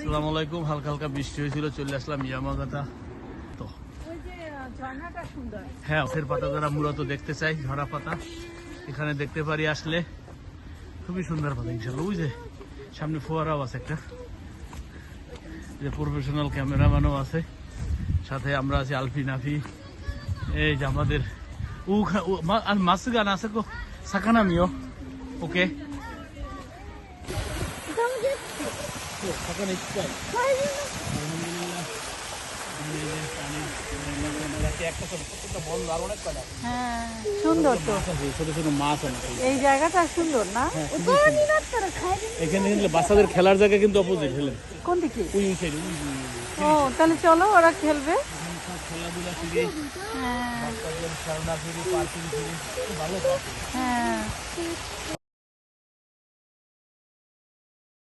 আসসালামু আলাইকুম। হালকা হালকা বৃষ্টি হয়েছিল, চলে আসলাম ইয়ামাগাতা। তো হ্যাঁ, গাছের পাতা যারা মূলত দেখতে চাই, ঝরা পাতা এখানে দেখতে পারি আসলে। খুবই সুন্দর পাতা ইনশাল্লাহ। ওই যে সামনে ফোয়ারাও আছে একটা, যে প্রফেশনাল ক্যামেরাম্যানও আছে সাথে। আমরা আছি আলফি নাফি। এই যে আমাদের মাছ গান আছে কো সাকানা মিও। ওকে সুন্দর তো ছোট ছোট মাছ আছে। এই জায়গাটা সুন্দর না? এখানে বাচ্চাদের খেলার জায়গা কিন্তু অপোজিট হলেন। কোন দিকে? ওই সাইড। ও তাহলে চলো, ওরা খেলবে। খেলাধুলা ফিরে বাচ্চাদের খেলনা ফিরে, পার্কিং ফিরে, ভালো। হ্যাঁ